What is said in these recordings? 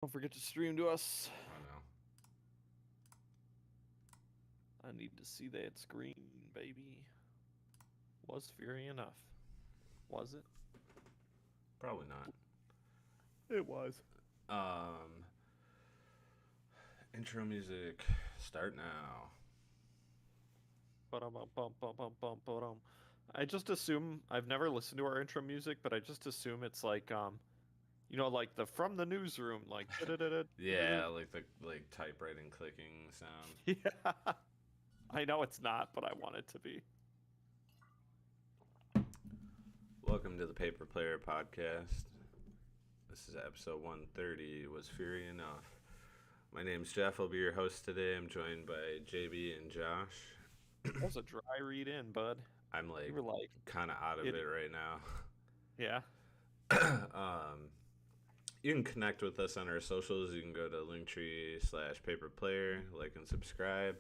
Don't forget to stream to us. I know. I need to see that screen, baby. Was Fury enough? Was it? Probably not. It was. Um, Intro music, start now. I just assume I've never listened to our intro music, but I just assume it's like like the from the newsroom, like Yeah, like the typewriting clicking sound. yeah. I know it's not, but I want it to be. Welcome to the Paper Player Podcast. This is episode 130. Was Fury enough? My name's Jeff. I'll be your host today. I'm joined by JB and Josh. That was a dry read in, bud. I'm You were like, kind of out of it right now. yeah. You can connect with us on our socials. You can go to linktree/paperplayer, like and subscribe.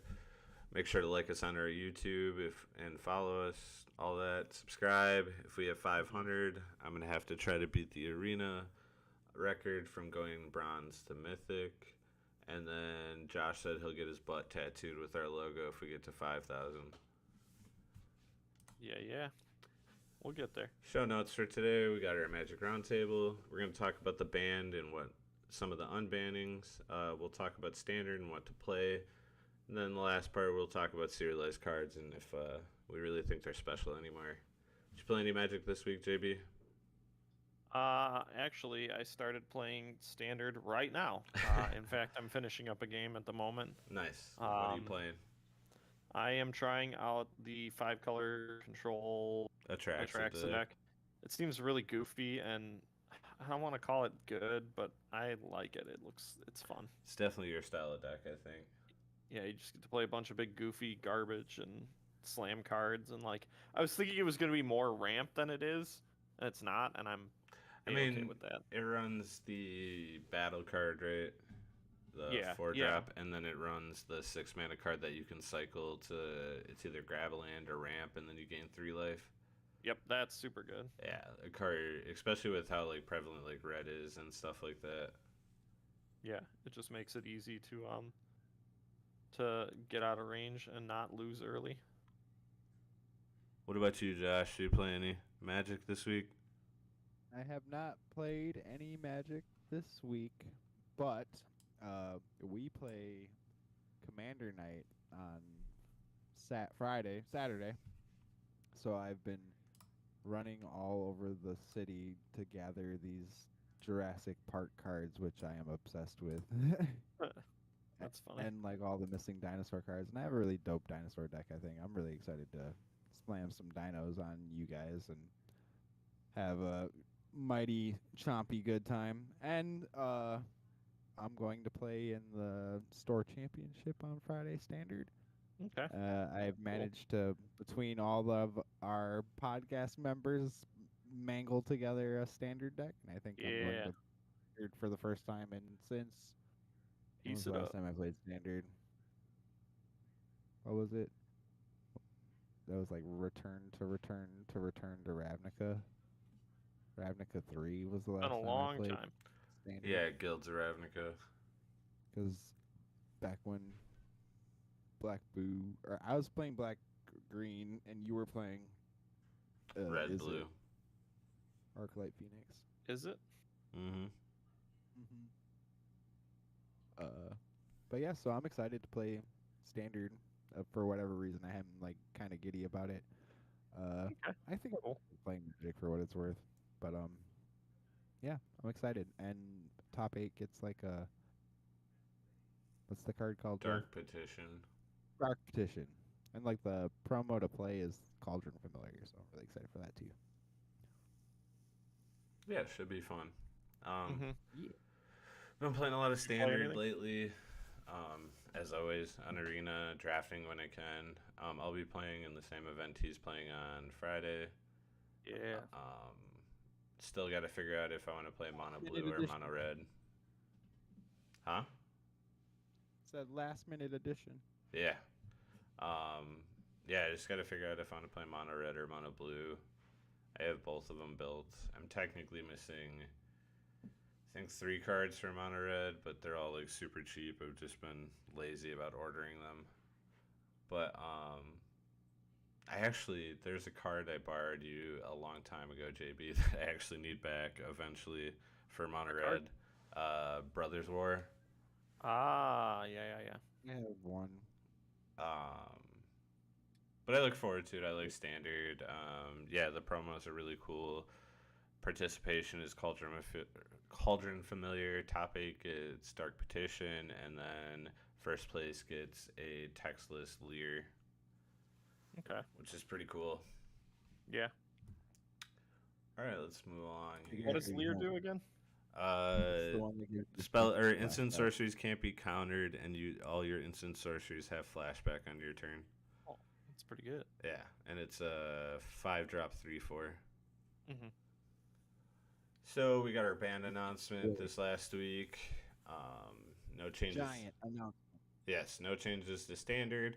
Make sure to like us on our YouTube and follow us, all that. Subscribe. If we have 500, I'm going to have to try to beat the arena record from going bronze to mythic. And then Josh said he'll get his butt tattooed with our logo if we get to 5,000. Yeah. We'll get there. Show notes for today. We got our Magic Roundtable. We're going to talk about the banned and what some of the unbannings. We'll talk about standard and what to play. And then the last part, we'll talk about serialized cards and if we really think they're special anymore. Did you play any Magic this week, JB? Actually, I started playing standard right now. In fact, I'm finishing up a game at the moment. Nice. What are you playing? I am trying out the 5-color control Atraxa deck. It seems really goofy, and I don't want to call it good, but I like it. It's fun. It's definitely your style of deck, I think. Yeah, you just get to play a bunch of big goofy garbage and slam cards, and like I was thinking it was going to be more ramp than it is, and it's not, and I'm okay with that. It runs the battle card, right? The 4-drop, and then it runs the 6-mana card that you can cycle to. It's either grab a land or ramp, and then you gain 3 life. Yep, that's super good. Yeah, a card, especially with how like prevalent like red is and stuff like that. Yeah, it just makes it easy to get out of range and not lose early. What about you, Josh? Do you play any Magic this week? I have not played any Magic this week, but we play Commander Night on Saturday. So I've been running all over the city to gather these Jurassic Park cards, which I am obsessed with. That's funny. And like all the missing dinosaur cards. And I have a really dope dinosaur deck, I think. I'm really excited to slam some dinos on you guys and have a mighty chompy good time. And I'm going to play in the store championship on Friday standard. Okay. I've managed to, between all of our podcast members, mangle together a standard deck, and I think I'm going to standard for the first time since. When was the last time I played standard? What was it? That was like Return to Ravnica. Ravnica 3 was the last time. Been a long time. Standard. Yeah, Guilds of Ravnica. Because back when I was playing Black Green and you were playing Red Blue. Arclight Phoenix. Is it? Mm-hmm. But yeah, so I'm excited to play standard. For whatever reason, I am like kind of giddy about it. Okay. I think I'm playing Magic for what it's worth. But yeah, I'm excited. And top 8 gets like a, what's the card called? Dark Petition. Dark Petition. And like the promo to play is Cauldron Familiar, so I'm really excited for that too. Yeah, it should be fun. Yeah. Been playing a lot of standard lately. As always, on Arena, drafting when I can. I'll be playing in the same event he's playing on Friday. Yeah. Still got to figure out if I want to play mono blue or mono red. Huh? It's that last minute edition. Yeah. Yeah, I just got to figure out if I want to play mono red or mono blue. I have both of them built. I'm technically missing I think 3 cards for mono red, but they're all like super cheap. I've just been lazy about ordering them. But there's a card I borrowed you a long time ago, JB, that I actually need back eventually for mono red. Brothers War. Ah, yeah. I have one. But I look forward to it. I like standard. Yeah, the promos are really cool. Participation is Cauldron Familiar. Top 8 gets Dark Petition, and then first place gets a textless Leer. Okay. Which is pretty cool. Yeah. All right, let's move on. What does Leer do again? Spell or instant sorceries can't be countered, and all your instant sorceries have flashback on your turn. Oh, that's pretty good. Yeah, and it's a 5-drop 3/4. Mm-hmm. So we got our band announcement this last week. No changes. Giant announcement. Yes, no changes to standard.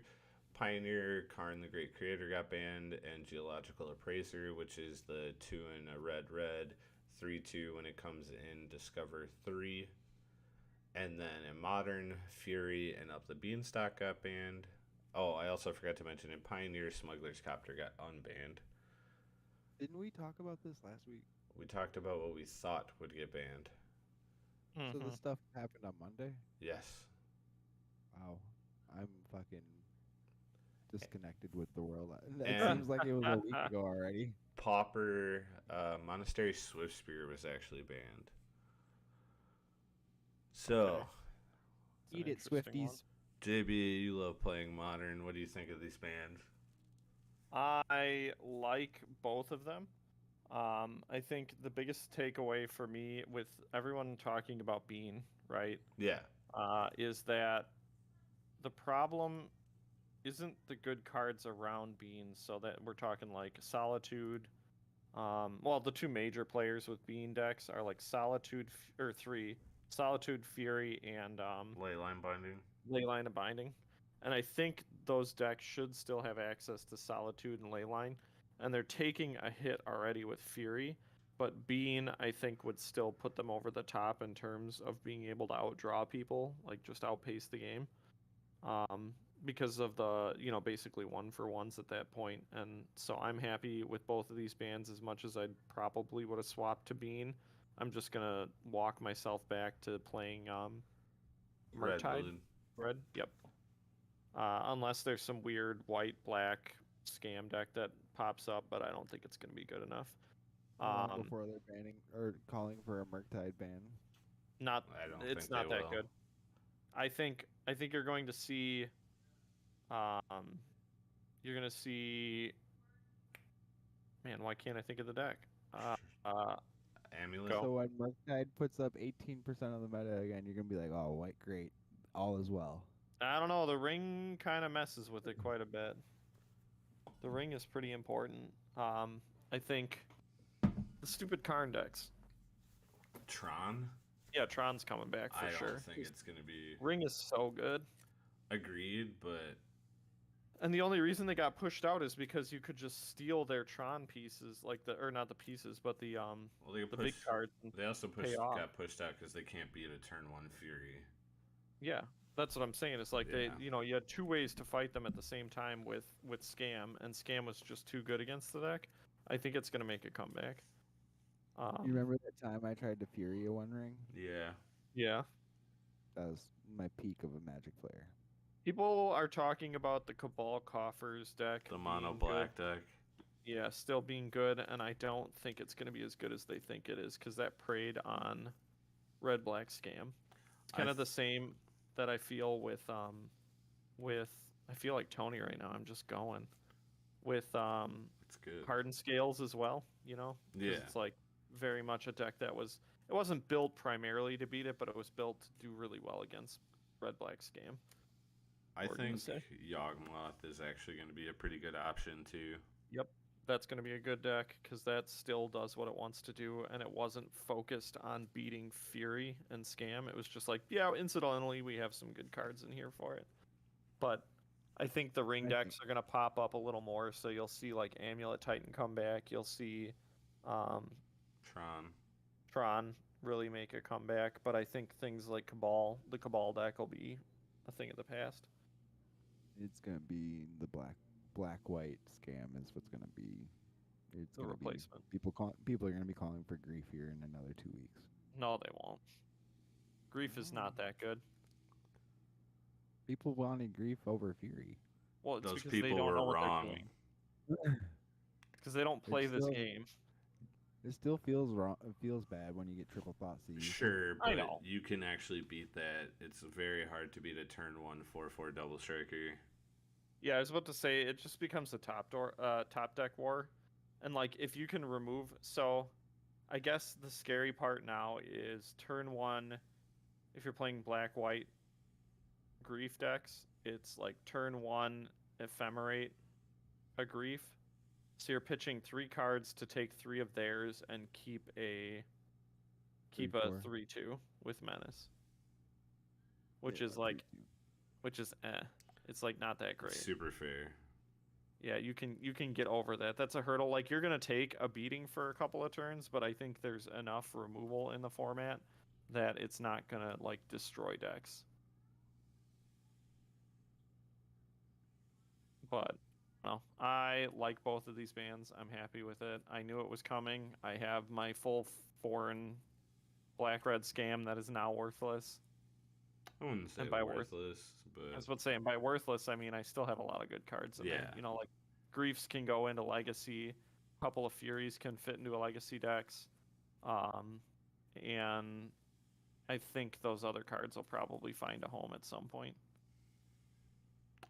Pioneer, Karn the Great Creator got banned, and Geological Appraiser, which is the 2 and a red, 3/2 when it comes in Discover 3. And then in Modern, Fury and Up the Beanstalk got banned. Oh, I also forgot to mention in Pioneer, Smuggler's Copter got unbanned. Didn't we talk about this last week? We talked about what we thought would get banned. So this stuff happened on Monday? Yes. Wow. I'm fucking disconnected with the world. It seems like it was a week ago already. Pauper, Monastery Swiftspear was actually banned. So, eat it, Swifties. One. JB, you love playing Modern. What do you think of these bans? I like both of them. I think the biggest takeaway for me with everyone talking about Bean, right? Yeah. Is that the problem isn't the good cards around Bean, so that we're talking like Solitude. Well, the 2 major players with Bean decks are like Solitude, or 3, Solitude, Fury, and Leyline Binding. Leyline and Binding. And I think those decks should still have access to Solitude and Leyline. And they're taking a hit already with Fury. But Bean, I think, would still put them over the top in terms of being able to outdraw people, like just outpace the game. Because of the, basically 1-for-1s at that point. And so I'm happy with both of these bans as much as I probably would have swapped to Bean. I'm just going to walk myself back to playing Murktide. Red? Yep. Unless there's some weird white-black scam deck that pops up, but I don't think it's going to be good enough. Before they're banning or calling for a Murktide ban. It's not that good. I think you're going to see man, why can't I think of the deck? Amulet. So when Murktide puts up 18% of the meta again, you're gonna be like, oh, white, great, all is well. I don't know. The ring kind of messes with it quite a bit. The ring is pretty important. I think the stupid Karn decks. Tron? Yeah, Tron's coming back for sure. I don't think it's going to be... Ring is so good. Agreed, but... And the only reason they got pushed out is because you could just steal their Tron pieces, or not the pieces, but the big cards. They also got pushed out because they can't beat a turn 1 Fury. Yeah, that's what I'm saying. It's like you had 2 ways to fight them at the same time with Scam, and Scam was just too good against the deck. I think it's gonna make a comeback. You remember that time I tried to Fury a 1 ring? Yeah. Yeah. That was my peak of a Magic player. People are talking about the Cabal Coffers deck. The mono black deck. Yeah, still being good, and I don't think it's going to be as good as they think it is, because that preyed on red black Scam. It's kind of the same that I feel with I feel like Tony right now. I'm just going with it's good. Hardened Scales as well. Yeah. It's like very much a deck that it wasn't built primarily to beat it, but it was built to do really well against red black Scam. I think Yawgmoth is actually going to be a pretty good option too. Yep, that's going to be a good deck because that still does what it wants to do, and it wasn't focused on beating Fury and Scam. It was just like, yeah, incidentally, we have some good cards in here for it. But I think the ring decks are going to pop up a little more, so you'll see like Amulet Titan come back. You'll see Tron, really make a comeback, but I think things like Cabal, the Cabal deck, will be a thing of the past. It's gonna be the black white scam is what's gonna be. It's The gonna replacement. be people are gonna be calling for grief here in another 2 weeks. No, they won't. Grief is not that good. People wanted grief over Fury. Well, it's Those because they people don't were know what wrong. they're doing. Because they don't play this still- game. It still feels wrong. It feels bad when you get triple thought seized. Sure, I but know. you can actually beat that. It's very hard to beat a turn 1 4/4 double striker. Yeah, I was about to say it just becomes a top deck war, and like if you can remove. So, I guess the scary part now is turn 1. If you're playing black white grief decks, it's like turn 1 ephemerate a grief. So you're pitching 3 cards to take 3 of theirs and keep a 3/4. 3/2 with menace, which Yeah, is like 3/2. which is It's like not that great. Super fair. Yeah, you can get over that. That's a hurdle. Like you're gonna take a beating for a couple of turns, but I think there's enough removal in the format that it's not gonna like destroy decks. But no, I like both of these bands. I'm happy with it. I knew it was coming. I have my full foreign black red scam that is now worthless. I wouldn't say And by worthless, I was but about to say, and by worthless, I mean I still have a lot of good cards in there. Yeah. You know, like Griefs can go into Legacy, a couple of Furies can fit into a Legacy decks, and I think those other cards will probably find a home at some point.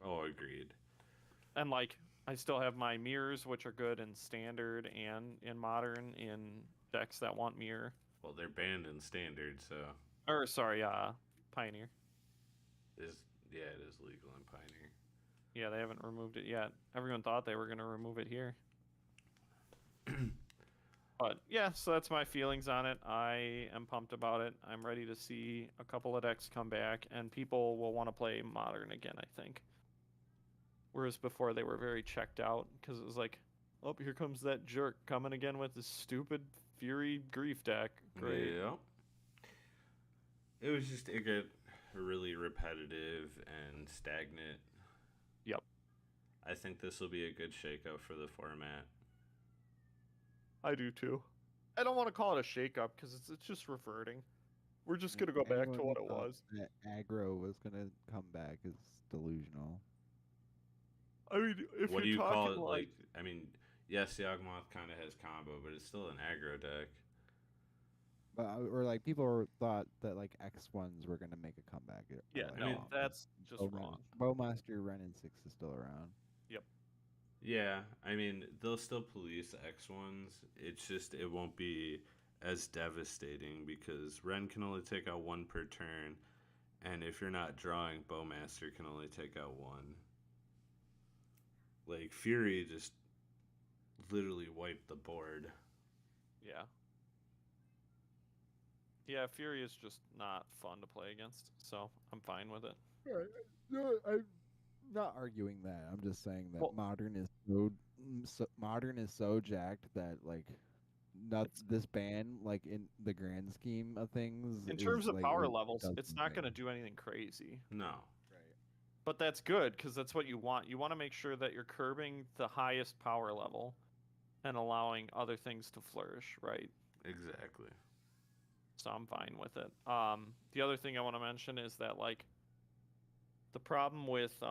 oh, agreed. And like, I still have my mirrors, which are good in Standard and in Modern in decks that want mirror. Well, they're banned in standard, so Or sorry, Pioneer. is yeah, it is legal in Pioneer. Yeah, they haven't removed it yet. Everyone thought they were going to remove it here. But yeah, so that's my feelings on it. I am pumped about it. I'm ready to see a couple of decks come back, and people will want to play Modern again, I think. Whereas before they were very checked out because it was like, oh, here comes that jerk coming again with this stupid Fury Grief deck. Great. Yeah. It was just it got really repetitive and stagnant. Yep. I think this will be a good shakeup for the format. I do too. I don't want to call it a shakeup because it's just reverting. We're just gonna go back to Anyone what who it thought was. That aggro was gonna come back is delusional. I mean, if What do you're you call talking it? Like, I mean, yes, Yawgmoth kind of has combo, but it's still an aggro deck. But or like people thought that like X1s were gonna make a comeback. yeah, like, no, mean, that's just wrong. Bowmaster Renin 6 is still around. Yeah, I mean, they'll still police X1s. It's just, it won't be as devastating because Ren can only take out 1 per turn, and if you're not drawing, Bowmaster can only take out 1. Like, Fury just literally wiped the board. Yeah. Yeah, Fury is just not fun to play against, so I'm fine with it. No, I'm not arguing that. I'm just saying that Well- modern is modern is so jacked that like not this ban like in the grand scheme of things. In is, terms of like, power it levels, does it's not going to nothing. do anything crazy. No. Right. But that's good because that's what you want. You want to make sure that you're curbing the highest power level and allowing other things to flourish, right? Exactly. So I'm fine with it. The other thing I want to mention is that like the problem with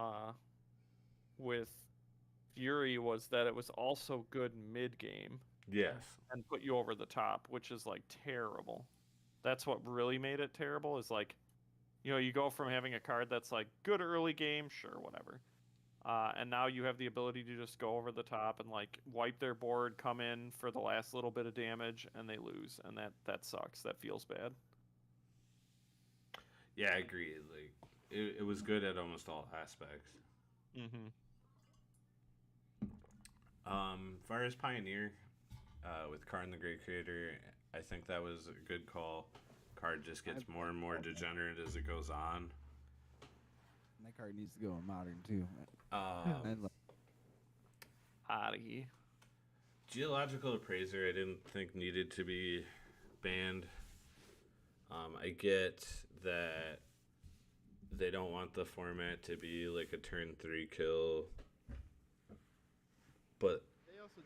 Fury was that it was also good mid game Yes. and put you over the top, which is like terrible. That's what really made it terrible is like, you know, you go from having a card that's like good early game, sure, whatever. And now you have the ability to just go over the top and like wipe their board, come in for the last little bit of damage, and they lose, and that sucks. That feels bad. Yeah, I agree. Like, it was good at almost all aspects. Mm-hmm. As far as Pioneer, with Karn the Great Creator, I think that was a good call. Card just gets more and more degenerate as it goes on. And that card needs to go in modern too. And like, Geological Appraiser, I didn't think needed to be banned. I get that they don't want the format to be like a turn 3 kill, but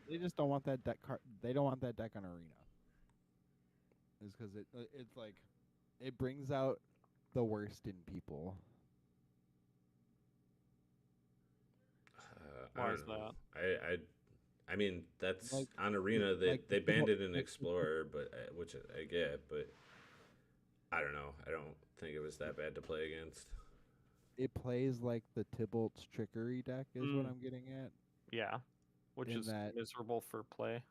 They just don't want that deck. They don't want that deck on Arena. Is because it's like it brings out the worst in people. I Why don't is know. that? I mean that's Like, on Arena. They like they the people- banned it in like, Explorer, but which I get, but I don't know. I don't think it was that bad to play against. it plays like the Tybalt's Trickery deck is what Mm. I'm getting at. Yeah, which In is that- miserable for play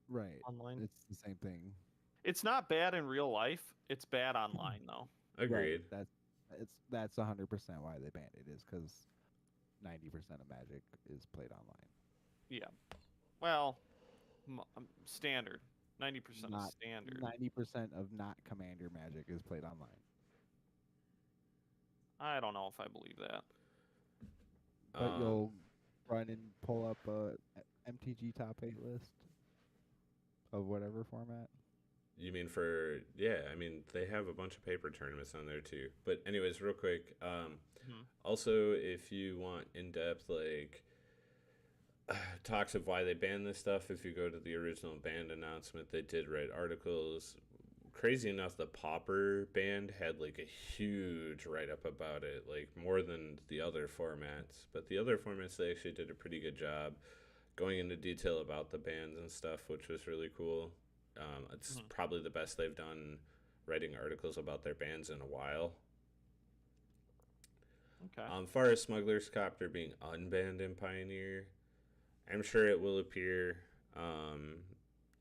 Right. online. It's the same thing. It's not bad in real life. It's bad online though. Agreed. Right. That's 100% why they banned it is because 90% of Magic is played online. Yeah. Well, standard. 90% Not is standard. 90% of not Commander Magic is played online. I don't know if I believe that. But you'll run and pull up a MTG top 8 list of whatever format. You mean for I mean they have a bunch of paper tournaments on there too. But anyways, real quick, also if you want in depth like talks of why they banned this stuff, if you go to the original band announcement, they did write articles. Crazy enough, the Pauper band had like a huge write up about it, like more than the other formats. But the other formats they actually did a pretty good job going into detail about the bands and stuff, which was really cool. It's probably the best they've done writing articles about their bands in a while. Okay. Far as Smuggler's Copter being unbanned in Pioneer, I'm sure it will appear.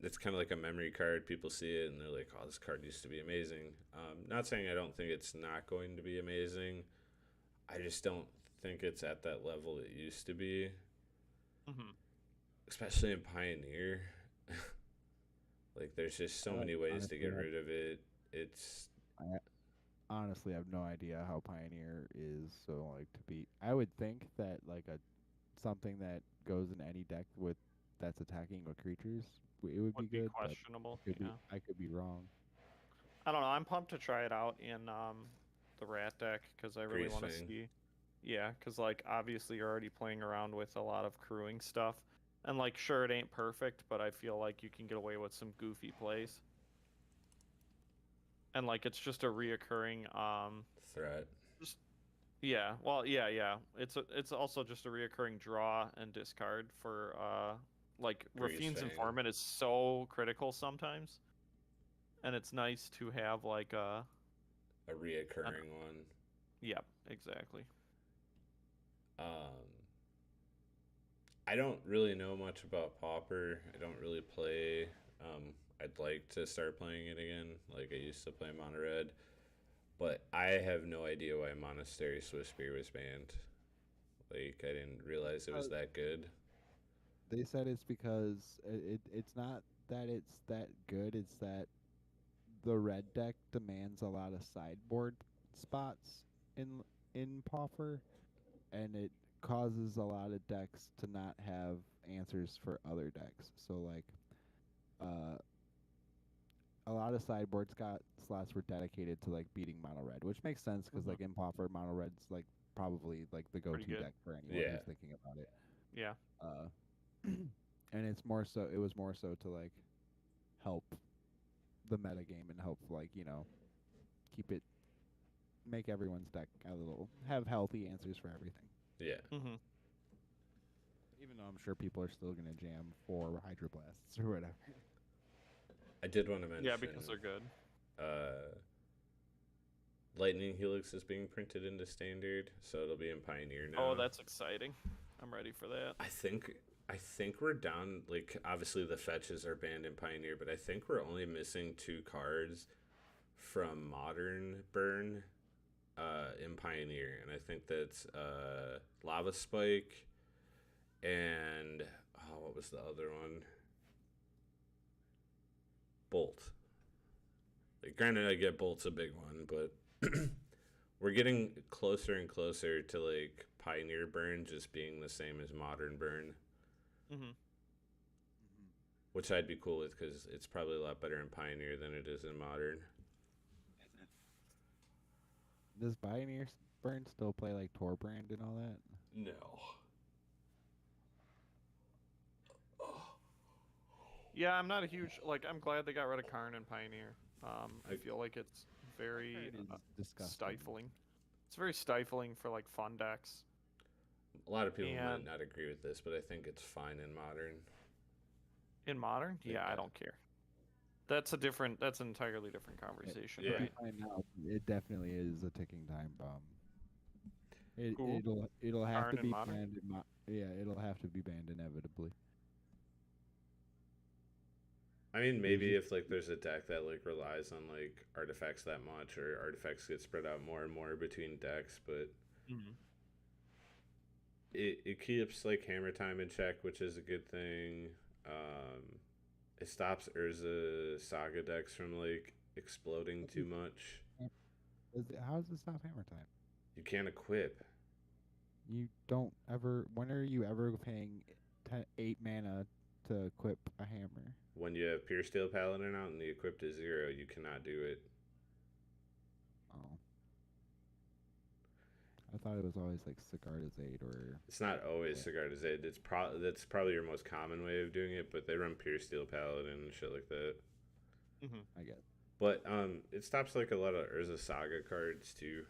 It's kind of like a memory card. People see it and they're like, "Oh, this card used to be amazing." Not saying I don't think it's not going to be amazing. I just don't think it's at that level it used to be. Especially in Pioneer. Like, there's just so many ways to get rid of it. I honestly have no idea how Pioneer is so like to beat. I would think that like something that goes in any deck with that's attacking with creatures, it would be good. Questionable. But Yeah. I could be wrong. I don't know. I'm pumped to try it out in the Rat deck because I really want to Greasefang. see. Yeah, because like obviously you're already playing around with a lot of crewing stuff, and like sure it ain't perfect, but I feel like you can get away with some goofy plays. And like it's just a reoccurring Threat. yeah, well yeah. It's also just a reoccurring draw and discard for like Rafine's Greasefang. Informant is so critical sometimes. And it's nice to have like a reoccurring one. Yep, exactly. I don't really know much about Pauper. I don't really play. I'd like to start playing it again, like I used to play Mono Red. But I have no idea why Monastery Swiftspear was banned. Like, I didn't realize it was that good. They said it's because it's not that it's that good. It's that the red deck demands a lot of sideboard spots in Pauper, and it causes a lot of decks to not have answers for other decks. So like, a lot of sideboard slots were dedicated to like beating Mono Red, which makes sense because like in Pauper, Mono Red's like probably like the go-to good. deck for anyone Yeah. who's thinking about it. Yeah. And it's more so. It was more so to like help the meta game and help like make everyone's deck have healthy answers for everything. Yeah. Even though I'm sure people are still gonna jam for Hydroblasts or whatever. I did want to mention. Yeah, because they're good. Lightning Helix is being printed into Standard, so it'll be in Pioneer now. Oh, that's exciting. I'm ready for that. I think we're down. Like, obviously the fetches are banned in Pioneer, but I think we're only missing 2 cards from Modern Burn in Pioneer, and I think that's Lava Spike and what was the other one? Bolt. Like, granted, I get Bolt's a big one, but we're getting closer and closer to like Pioneer Burn just being the same as Modern Burn, which I'd be cool with because it's probably a lot better in Pioneer than it is in Modern. Does Pioneer Burn still play like Torbrand and all that? No. Yeah, I'm not a huge like. I'm glad they got rid of Karn and Pioneer. I I- feel like it's very It is disgusting. stifling. It's very stifling for like fun decks. A lot of people might And- not agree with this, but I think it's fine in modern. In modern, yeah, Yeah. I don't care. That's a different. That's an entirely different conversation, Yeah. right? Right now, it definitely is a ticking time bomb. Who? It'll have Karn to and be Modern? banned. Yeah, it'll have to be banned inevitably. I mean, maybe Usually- if like there's a deck that like relies on like artifacts that much, or artifacts get spread out more and more between decks, but Mm-hmm. it keeps like hammer time in check, which is a good thing. It stops Urza Saga decks from like exploding too much. How does it stop hammer time? You can't equip. You don't ever. When are you ever paying 8 mana to equip a hammer? When you have Pure Steel Paladin out and the equipped is 0, you cannot do it. Oh. I thought it was always like Sigarda's 8 or. It's not always Yeah. Sigarda's Aid. That's probably your most common way of doing it, but they run Pure Steel Paladin and shit like that. Mm-hmm. I guess. But it stops like a lot of Urza Saga cards too.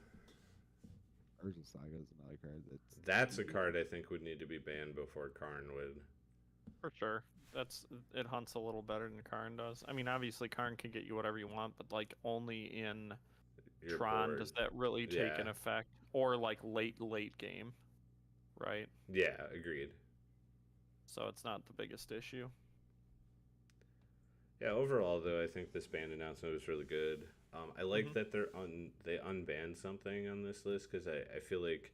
Urza Saga is another card That's a card I think would need to be banned before Karn would. For sure. It hunts a little better than Karn does. I mean, obviously Karn can get you whatever you want, but like only in You're Tron bored. does that really take an Yeah. effect, or like late game, right? Yeah, agreed. So it's not the biggest issue. Yeah, overall though, I think this ban announcement was really good. I like Mhm. that they unbanned something on this list because I feel like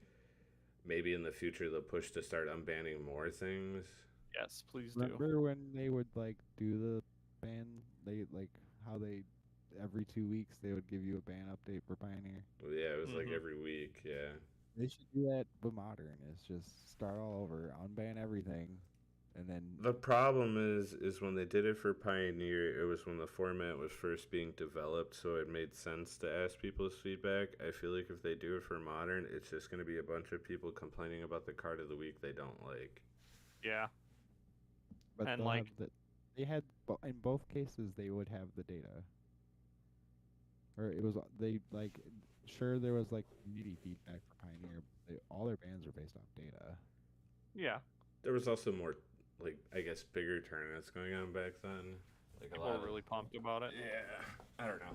maybe in the future they'll push to start unbanning more things. Yes, please do. Remember when they would like do the ban? They like how they every 2 weeks they would give you a ban update for Pioneer. Well, yeah, it was like Mhm. every week. Yeah. They should do that with Modern. It's just start all over, unban everything, and then The problem is when they did it for Pioneer, it was when the format was first being developed, so it made sense to ask people's feedback. I feel like if they do it for Modern, it's just going to be a bunch of people complaining about the card of the week they don't like. Yeah. but and, they'll like- have they had in both cases they would have the data. Or it was they like sure there was like community feedback for Pioneer. But all their bans are based off data. Yeah. There was also more, like, I guess, bigger tournaments going on back then. Like People were really pumped about it. Yeah, I don't know.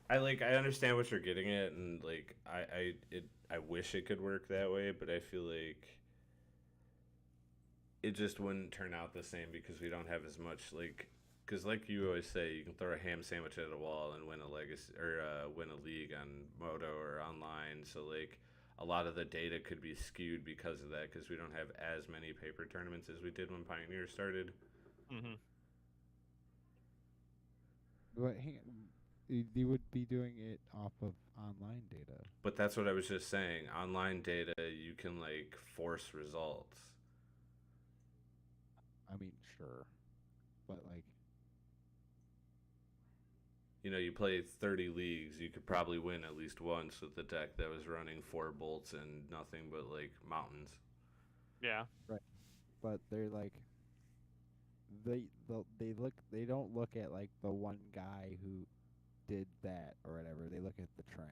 I understand what you're getting at, and like I wish it could work that way, but I feel like it just wouldn't turn out the same because we don't have as much like. Because like you always say, you can throw a ham sandwich at a wall and win a legacy or win a league on Moto or online. So like a lot of the data could be skewed because of that. Because we don't have as many paper tournaments as we did when Pioneer started. Mm-hmm. But they would be doing it off of online data. But that's what I was just saying. Online data, you can like force results. I mean, sure, but like You know, you play 30 leagues, you could probably win at least once with the deck that was running 4 bolts and nothing but like mountains. Yeah. but they're like they don't look at like the one guy who did that or whatever. They look at the trend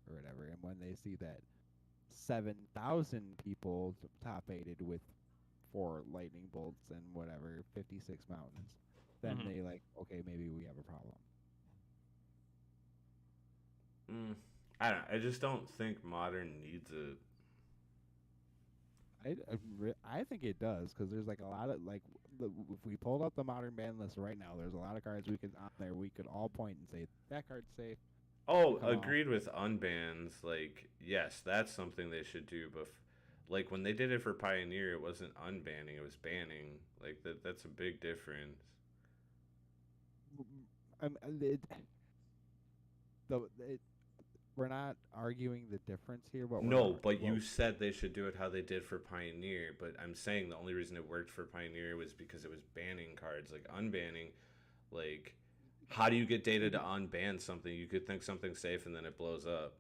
or whatever, and when they see that 7,000 people top aided with 4 lightning bolts and whatever 56 mountains, then Mhm. they like, okay, maybe we have a problem. I don't know. I just don't think modern needs it. I think it does because there's like a lot of like if we pulled up the modern ban list right now, there's a lot of cards we could on there we could all point and say that card's safe. Oh, Come on. agreed with unbans. Like, yes, that's something they should do. But like when they did it for Pioneer, it wasn't unbanning; it was banning. Like that's a big difference. We're not arguing the difference here, but No, but you said they should do it how they did for Pioneer. But I'm saying the only reason it worked for Pioneer was because it was banning cards. Like unbanning, like how do you get data to unban something? You could think something's safe and then it blows up.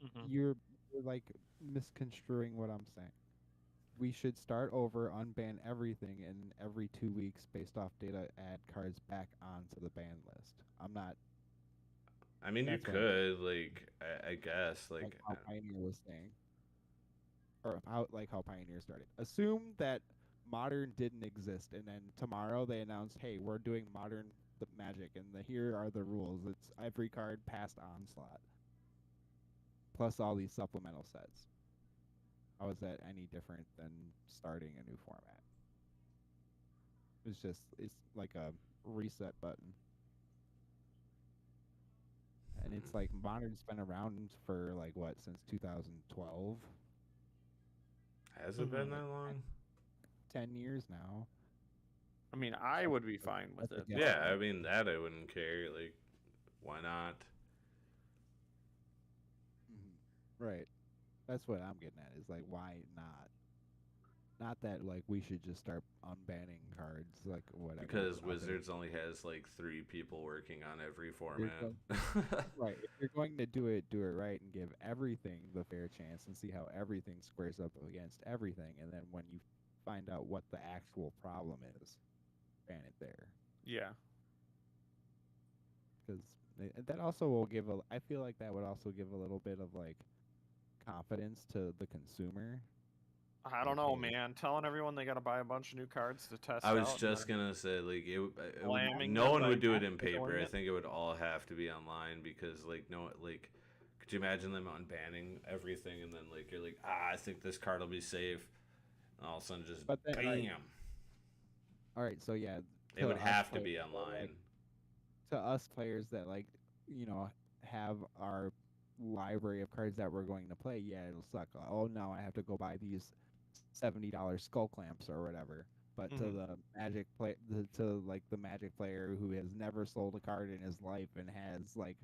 Mhm. you're like misconstruing what I'm saying. We should start over, unban everything, and every 2 weeks, based off data, add cards back onto the ban list. I'm not. I mean, you That's what I'm could like, I guess like like, how Pioneer was saying, or how Pioneer started. Assume that Modern didn't exist, and then tomorrow they announced, "Hey, we're doing Modern the Magic, and here are the rules. It's every card past Onslaught, plus all these supplemental sets." How is that any different than starting a new format? It's like a reset button. And it's like Modern's been around for like what, since 2012? has it been Mhm. that long? 10 years now. I mean, I would be fine with That's a it. guess. Yeah, But I mean that I wouldn't care. Like, why not? Right. That's what I'm getting at. Is like, why not? Not that like we should just start unbanning cards, like whatever. Because out there. Wizards only has like 3 people working on every You're format. going, right. If you're going to do it right and give everything the fair chance and see how everything squares up against everything, and then when you find out what the actual problem is, ban it there. yeah, Because that also will give a. I feel like that would also give a little bit of like confidence to the consumer. I don't Like, know, hey, man. Telling everyone they got to buy a bunch of new cards to test I was out, and just then gonna say like slamming no them one by would do it in not paper. doing I it. think it would all have to be online because like no like could you imagine them unbanning everything and then like you're like I think this card will be safe and all of a sudden just but then, bam. right, all right, so yeah, It to would us have to players, be like, online. to us players that like, you know, have our library of cards that we're going to play, yeah, it'll suck. Oh no, I have to go buy these $70 skull clamps or whatever. But to Mhm. the to like the Magic player who has never sold a card in his life and has like,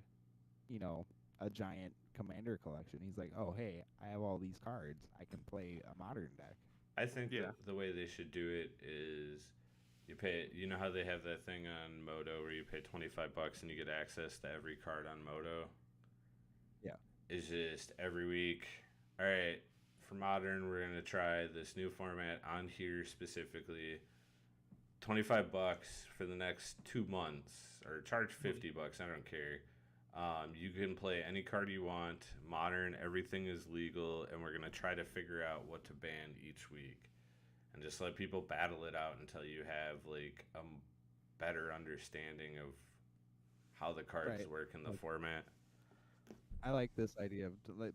you know, a giant commander collection, he's like, oh hey, I have all these cards. I can play a modern deck. I think Yeah. that the way they should do it is you pay. You know how they have that thing on Moto where you pay $25 and you get access to every card on Moto. Yeah. Is just every week. All right, for modern, we're gonna try this new format on here specifically. $25 for the next 2 months, or charge $50. I don't care. You can play any card you want. Modern, everything is legal, and we're gonna try to figure out what to ban each week, and just let people battle it out until you have like a better understanding of how the cards Right. work in the Like, format. I like this idea of like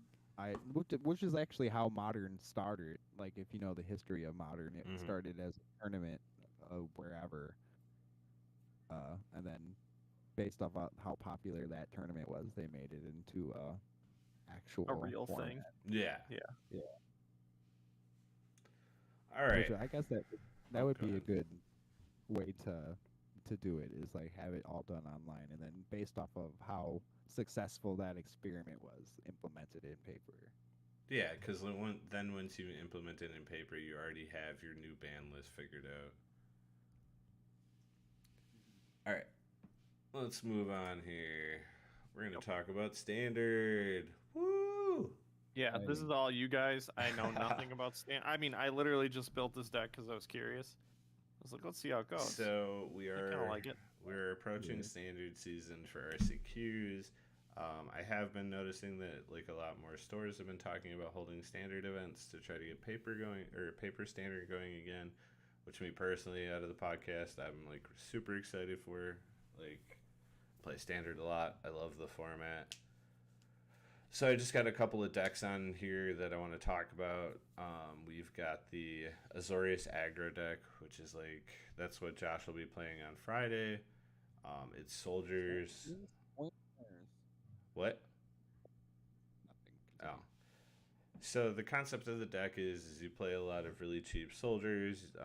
which is actually how modern started. Like if you know the history of modern, it Hmm. started as a tournament wherever, and then based off of how popular that tournament was, they made it into A actual real format. thing. Yeah. Yeah. Yeah, All which right. I guess that Oh, would go be a ahead. good way to do it, is like have it all done online, and then based off of how successful that experiment was, implemented in paper. Yeah, because then once you implement it in paper, you already have your new ban list figured out. All right, let's move on here. We're gonna Yep. talk about standard. Woo! Yeah, this is Exciting. all you guys. I know nothing about stand. I mean, I literally just built this deck because I was curious. I was like, let's see how it goes. So I kind of like it. we're approaching Yeah. standard season for RCQs. I have been noticing that like a lot more stores have been talking about holding standard events to try to get paper going or paper standard going again, which me personally out of the podcast I'm like super excited for. Like play standard a lot. I love the format. So I just got a couple of decks on here that I want to talk about. We've got the Azorius Aggro deck, which is like that's what Josh will be playing on Friday. It's soldiers. Pointers. What? Nothing. Oh, Continue. so the concept of the deck is you play a lot of really cheap soldiers.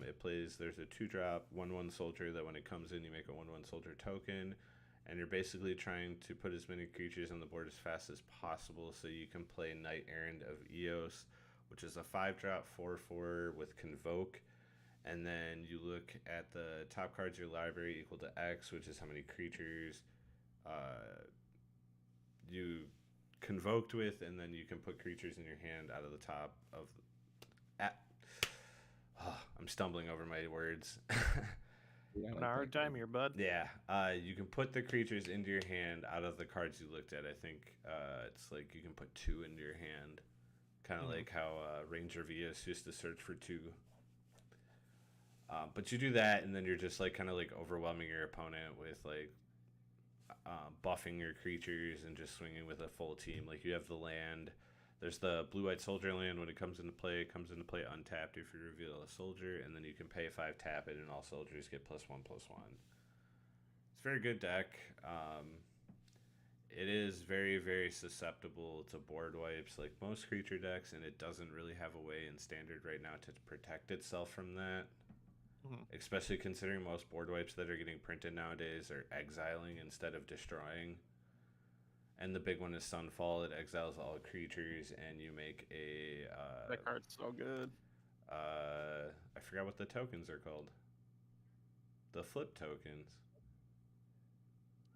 It plays there's a 2-drop 1/1 soldier that when it comes in you make a 1/1 soldier token, and you're basically trying to put as many creatures on the board as fast as possible so you can play Knight Errant of Eos, which is a 5-drop 4/4 with Convoke. And then you look at the top cards of your library equal to X, which is how many creatures you convoked with, and then you can put creatures in your hand out of the top of. I'm stumbling over my words. Having a hard time here, bud. Yeah, you can put the creatures into your hand out of the cards you looked at. I think it's like you can put 2 into your hand, kind of like how Ranger Vias used to search for 2. But you do that, and then you're just like kind of like overwhelming your opponent with like buffing your creatures and just swinging with a full team. Like you have the land. There's the blue-white soldier land. When it comes into play untapped if you reveal a soldier, and then you can pay 5, tap it, and all soldiers get +1/+1. It's a very good deck. It is very, very susceptible to board wipes like most creature decks, and it doesn't really have a way in Standard right now to protect itself from that. Especially considering most board wipes that are getting printed nowadays are exiling instead of destroying. And the big one is Sunfall. It exiles all creatures, and you make a. That card's so good. I forgot what the tokens are called. The flip tokens.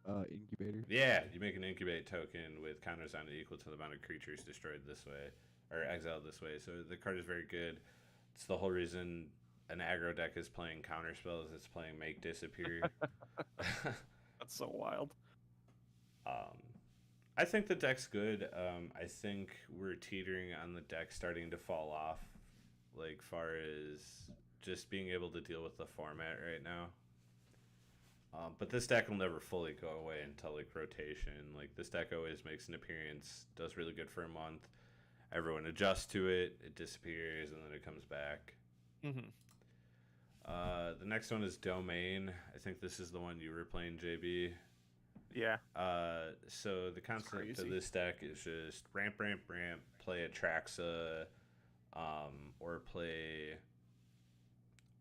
Incubator. Yeah, you make an incubate token with counters on it equal to the amount of creatures destroyed this way, or exiled this way. So the card is very good. It's the whole reason an aggro deck is playing counter spells. It's playing Make Disappear. That's so wild. I think the deck's good. I think we're teetering on the deck starting to fall off, like far as just being able to deal with the format right now. But this deck will never fully go away until like rotation. Like this deck always makes an appearance, does really good for a month. Everyone adjusts to it, it disappears, and then it comes back. The next one is Domain. I think this is the one you were playing, JB. Yeah. So the concept of this deck is just ramp, play Atraxa, or play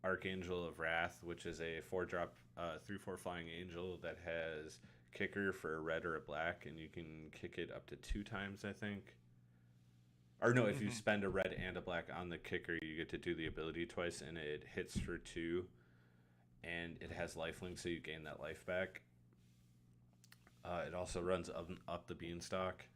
Archangel of Wrath, which is a 4-drop, 3/4 flying angel that has kicker for a red or a black, and you can kick it up to 2 times, I think. Or no, if you spend a red and a black on the kicker, you get to do the ability twice, and it hits for 2, and it has lifelink, so you gain that life back. It also runs up the beanstalk.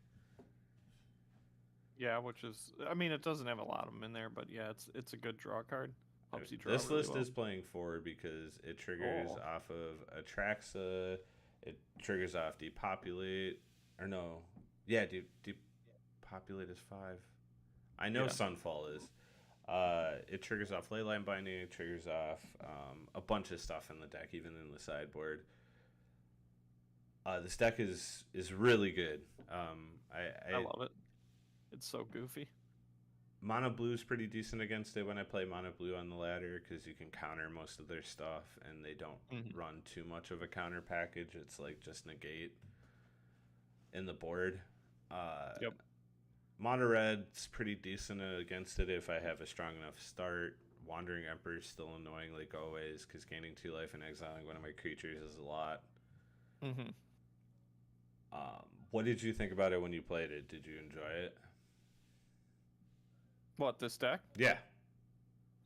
Yeah, which is, I mean, it doesn't have a lot of them in there, but yeah, it's a good draw card. Helps you draw This really list well. is playing 4 because it triggers off of Atraxa. It triggers off Depopulate. Or no. Yeah, Depopulate is 5. I know Sunfall is. It triggers off Leyline Binding. It triggers off a bunch of stuff in the deck, even in the sideboard. This deck is really good. I love it. It's so goofy. Mono Blue is pretty decent against it when I play Mono Blue on the ladder because you can counter most of their stuff and they don't run too much of a counter package. It's like just negate in the board. Yep. Mono Red's pretty decent against it if I have a strong enough start. Wandering Emperor is still annoying like always because gaining 2 life and exiling one of my creatures is a lot. What did you think about it when you played it? Did you enjoy it? What, this deck? Yeah.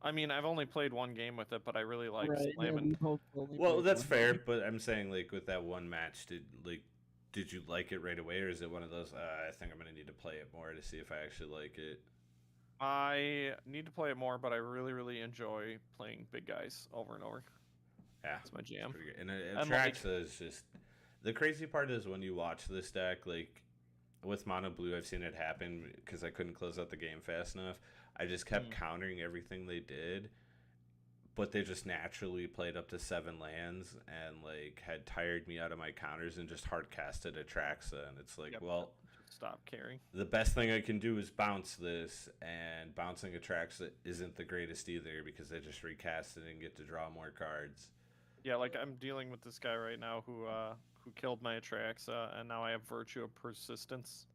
I mean, I've only played 1 game with it, but I really like Right, slamming. Well, that's fair, but I'm saying like with that one match, did you like it right away, or is it one of those? I think I'm gonna need to play it more to see if I actually like it. I need to play it more, but I really, really enjoy playing big guys over and over. Yeah, It's my jam. pretty good. And And, Atraxa is just the crazy part is when you watch this deck, like with Mono Blue, I've seen it happen because I couldn't close out the game fast enough. I just kept countering everything they did, but they just naturally played up to 7 lands and like had tired me out of my counters and just hard casted Atraxa, and it's like, well, Stop caring. the best thing I can do is bounce this, and bouncing Atraxa isn't the greatest either because I just recast it and get to draw more cards. Yeah, like I'm dealing with this guy right now who killed my Atraxa, and now I have Virtue of Persistence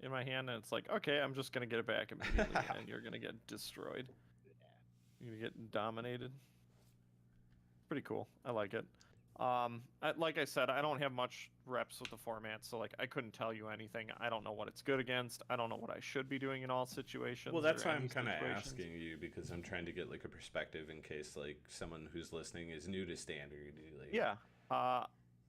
in my hand, and it's like, okay, I'm just gonna get it back immediately, and you're gonna get destroyed. You're gonna get dominated. Pretty cool. I like it. Like I said, I don't have much reps with the format, so like I couldn't tell you anything. I don't know what it's good against. I don't know what I should be doing in all situations. Well, that's or why any I'm kind of situations. asking you because I'm trying to get like a perspective in case like someone who's listening is new to Standard. Like, Yeah.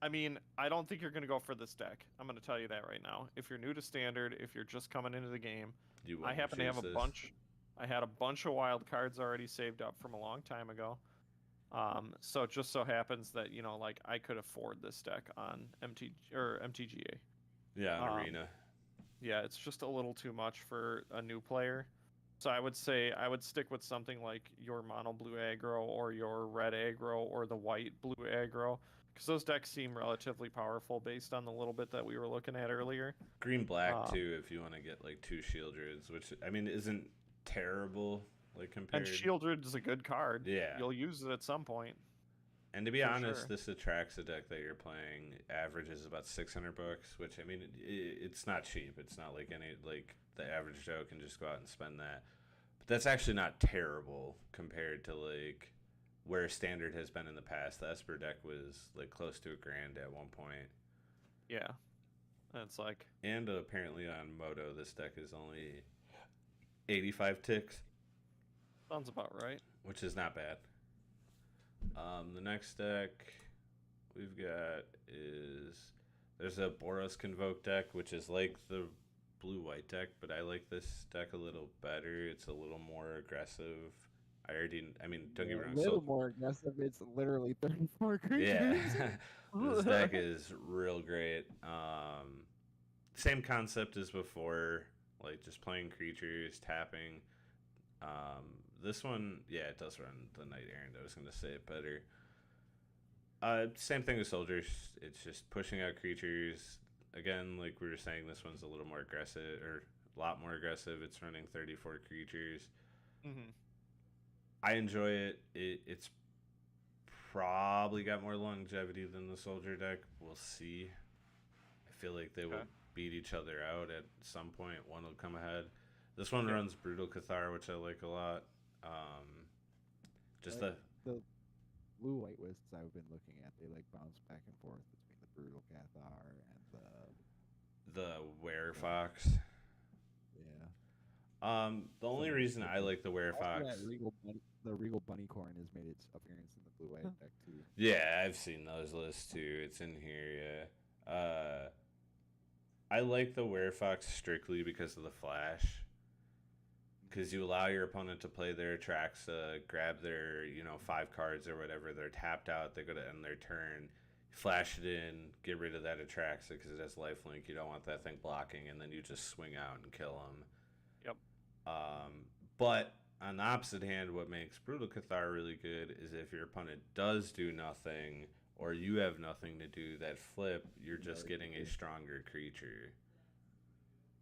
I mean, I don't think you're going to go for this deck. I'm going to tell you that right now. If you're new to Standard, if you're just coming into the game, You I won't happen to have a choose this. bunch. I had a bunch of wild cards already saved up from a long time ago. So it just so happens that like I could afford this deck on MTGA. Yeah, on Um, Arena. Yeah, it's just a little too much for a new player. So I would say I would stick with something like your mono blue aggro or your red aggro or the white blue aggro, because those decks seem relatively powerful based on the little bit that we were looking at earlier. Green black Um, too, if you want to get like 2 Shieldreds, which I mean isn't terrible like compared. And Shieldred is a good card. Yeah. You'll use it at some point. And to be for honest, sure. this Atraxa deck that you're playing averages about $600, which I mean, it's not cheap. It's not like the average Joe can just go out and spend that. But that's actually not terrible compared to like where Standard has been in the past. The Esper deck was like close to $1,000 at one point. Yeah. And it's like, And apparently on Moto, this deck is only 85 ticks, sounds about right. which is not bad. The next deck we've got is there's a Boros Convoke deck, which is like the blue-white deck, but I like this deck a little better. It's a little more aggressive. I mean, don't get me wrong. A little more aggressive. It's literally 34 creatures. Yeah, this deck is real great. Same concept as before, like just playing creatures, tapping. This one, yeah, it does run the Knight Errant. I was going to say it better. Same thing with soldiers. It's just pushing out creatures. Again, like we were saying, this one's a little more aggressive, or a lot more aggressive. It's running 34 creatures. Hmm. I enjoy it. It's probably got more longevity than the soldier deck. We'll see. I feel like they will Okay. beat each other out at some point. One will come ahead. This one Yeah. runs Brutal Cathar, which I like a lot. Just Like, the blue white lists I've been looking at, they like bounce back and forth between the brutal Cathar and the Werefox. yeah. The only So, reason I the- like the Also, Werefox. the Regal Bunnycorn has made its appearance in the blue white deck too. Yeah, I've seen those lists too. It's in here, yeah. I like the Werefox strictly because of the flash. Because you allow your opponent to play their Atraxa, grab their, 5 cards or whatever. They're tapped out. They go to end their turn. Flash it in, get rid of that Atraxa because it has lifelink. You don't want that thing blocking, and then you just swing out and kill them. Yep. But on the opposite hand, what makes Brutal Cathar really good is if your opponent does do nothing or you have nothing to do that flip, you're just getting a stronger creature.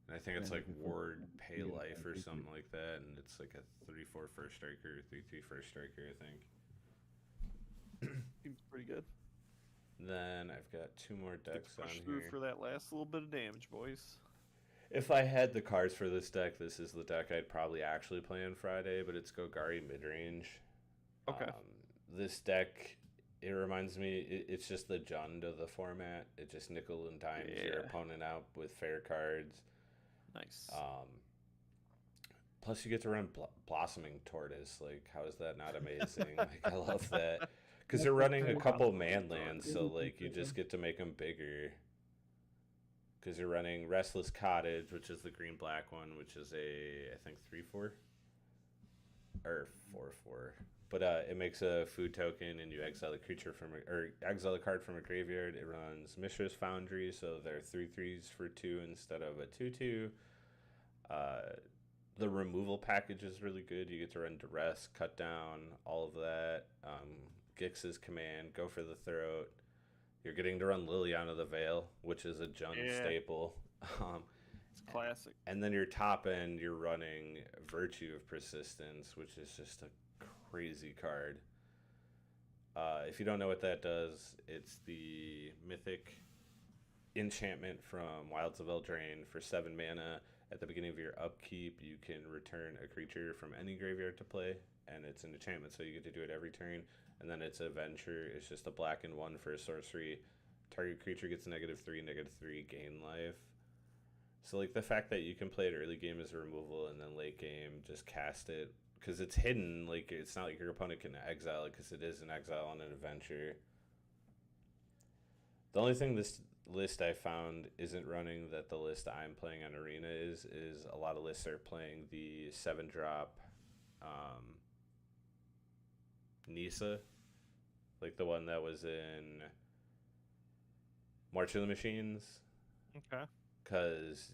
And I think it's Yeah, like you can Ward flip Pay it, you get Life that or creature. something like that, and it's like a 3/4 first striker, 3/3 first striker, I think. Seems pretty good. Then I've got 2 more Get decks to on push through here. for that last little bit of damage, boys. If I had the cards for this deck, this is the deck I'd probably actually play on Friday, but it's Golgari midrange. Okay. This deck, it reminds me, it's just the Jund of the format. It just nickel and dimes your Yeah. opponent out with fair cards. Nice. Plus, you get to run Blossoming Tortoise. Like, how is that not amazing? Like, I love that. Because they're running a couple man lands, so, like, you just get to make them bigger. Because you're running Restless Cottage, which is the green-black one, which is I think, 3/4? Or 4/4. But it makes a food token, and you exile a creature or exile a card from a graveyard. It runs Mishra's Foundry, so they're 3/3s for 2 instead of a 2/2. The removal package is really good. You get to run Duress, Cut Down, all of that. Gix's Command, Go for the Throat. You're getting to run Liliana the Veil, which is a Jund Yeah. staple. It's classic. And then your top end, you're running Virtue of Persistence, which is just a crazy card. If you don't know what that does, it's the mythic enchantment from Wilds of Eldraine for 7 mana. At the beginning of your upkeep, you can return a creature from any graveyard to play, and it's an enchantment, so you get to do it every turn. And then it's a venture. It's just a black and 1 for a sorcery. Target creature gets -3/-3, gain life. So, like, the fact that you can play it early game as a removal and then late game just cast it, because it's hidden, like, it's not like your opponent can exile it because it is an exile on an adventure. The only thing this list I found isn't running that the list I'm playing on Arena is a lot of lists are playing the 7 drop um, Nisa, like the one that was in March of the Machines, Okay. because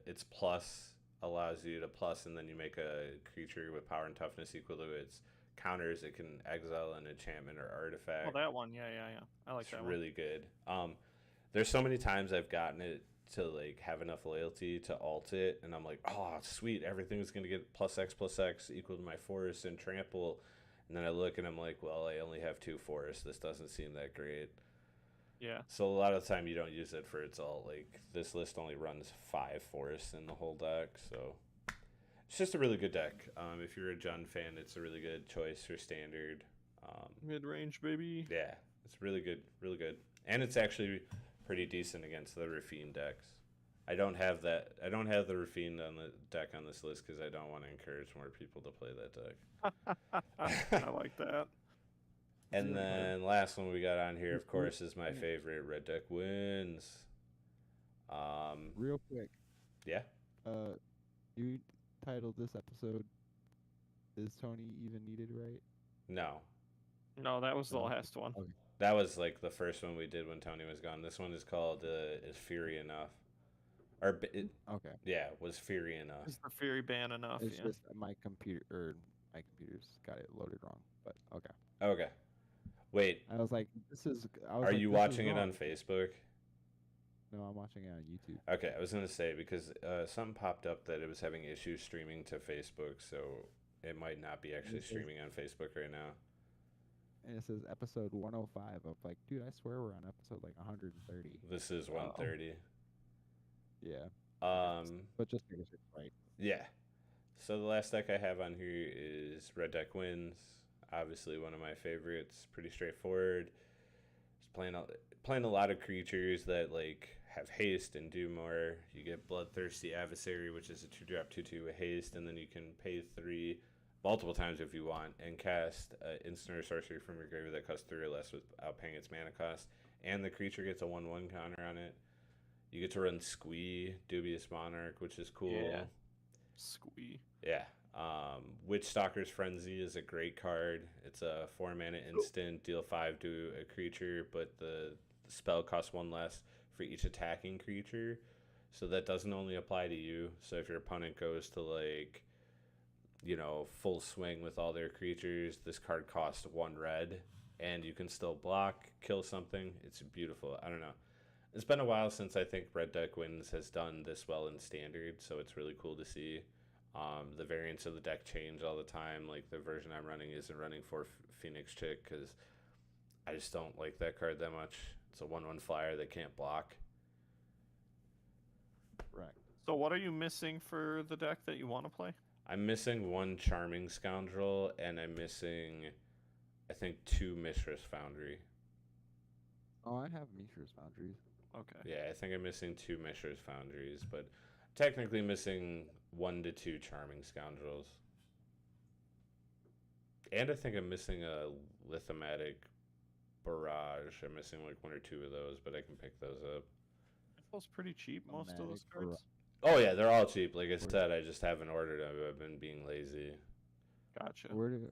its plus allows you to plus, and then you make a creature with power and toughness equal to its counters. It can exile an enchantment or artifact. Oh, that one. Yeah. I like It's that really good. There's so many times I've gotten it to like have enough loyalty to alt it, and I'm like, oh, sweet, everything's gonna get plus X equal to my forest and trample, and then I look and I'm like, well, I only have 2 forests. This doesn't seem that great. one. Yeah. So a lot of the time you don't use it for its alt. Like this list only runs 5 forests in the whole deck, so it's just a really good deck. If you're a Jund fan, it's a really good choice for standard. Mid range, baby. Yeah, it's really good, really good, and it's actually pretty decent against the Rafine decks. I don't have that. I don't have the Rafine on the deck on this list because I don't want to encourage more people to play that deck. I like that. And then last one we got on here, of course, is my favorite. Red Deck Wins. Real quick, Yeah. You titled this episode "Is Tony Even Needed?" Right? No, No, that was the Oh, last one. okay. that was like the first one we did when Tony was gone. This one is called "Is Fury Enough?" Or Okay. yeah, was Fury Enough? Is the Fury ban enough? It's Yeah. just my computer's got it loaded wrong. But okay. Okay. Wait, I was like, this is. I was are like, you this is watching it wrong. on Facebook? No, I'm watching it on YouTube. Okay, I was gonna say because something popped up that it was having issues streaming to Facebook, so it might not be actually It says- streaming on Facebook right now. And it says episode 105. I'm like, dude, I swear we're on episode like 130. This is 130. Yeah. But just make sure it's right. yeah. So the last deck I have on here is Red Deck Wins. Obviously one of my favorites. Pretty straightforward. Just playing a lot of creatures that like have haste and do more. You get Bloodthirsty Adversary, which is a 2-drop 2/2 with haste, and then you can pay 3 multiple times if you want and cast instant or sorcery from your grave that costs 3 or less without paying its mana cost. And the creature gets a 1/1 counter on it. You get to run Squee, Dubious Monarch, which is cool. Yeah. Squee. Yeah. Witch Stalker's Frenzy is a great card. It's a 4-mana instant, deal 5 to a creature, but the spell costs 1 less for each attacking creature. So that doesn't only apply to you. So if your opponent goes to like, full swing with all their creatures, this card costs 1 red, and you can still block, kill something. It's beautiful. I don't know. It's been a while since I think Red Deck Wins has done this well in Standard, so it's really cool to see. The variants of the deck change all the time. Like the version I'm running isn't running for Phoenix Chick because I just don't like that card that much. It's a 1/1 flyer that can't block. Correct. So what are you missing for the deck that you want to play? I'm missing 1 Charming Scoundrel, and I'm missing, I think, 2 Mishra's Foundry. Oh, I have Mishra's Boundaries. Okay. Yeah, I think I'm missing 2 Mishra's Foundries, but technically missing 1 to 2 Charming Scoundrels. And I think I'm missing a Lithomatic Barrage. I'm missing like 1 or 2 of those, but I can pick those up. It feels pretty cheap, most of those Automatic cards. Oh yeah, they're all cheap. Like I said, I just haven't ordered them. I've been being lazy. Gotcha. Where do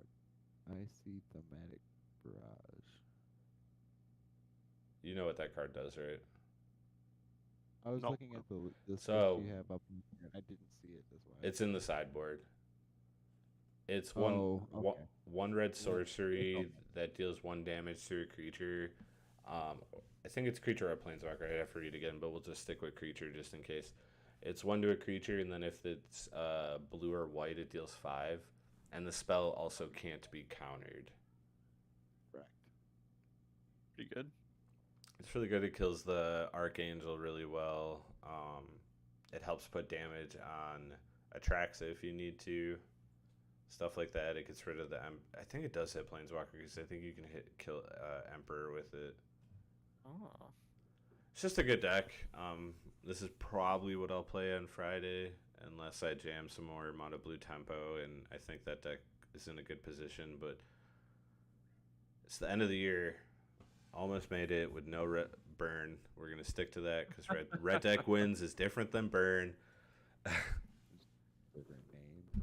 I see Thematic Barrage? You know what that card does, right? I was Nope. looking at the list So- you have up, and I didn't see it. That's why. It's in the sideboard. It's Oh, one okay. one red sorcery that deals 1 damage to a creature. I think it's creature or planeswalker. I'd have to read again, but we'll just stick with creature just in case. It's 1 to a creature, and then if it's blue or white, it deals 5. And the spell also can't be countered. Correct. Pretty good. It's really good. It kills the Archangel really well. It helps put damage on Atraxa if you need to. Stuff like that. It gets rid of the... I think it does hit Planeswalker because I think you can kill Emperor with it. Oh. It's just a good deck. This is probably what I'll play on Friday unless I jam some more Mono Blue Tempo, and I think that deck is in a good position, but it's the end of the year. Almost made it with no burn. We're gonna stick to that because red deck wins is different than burn. Different name.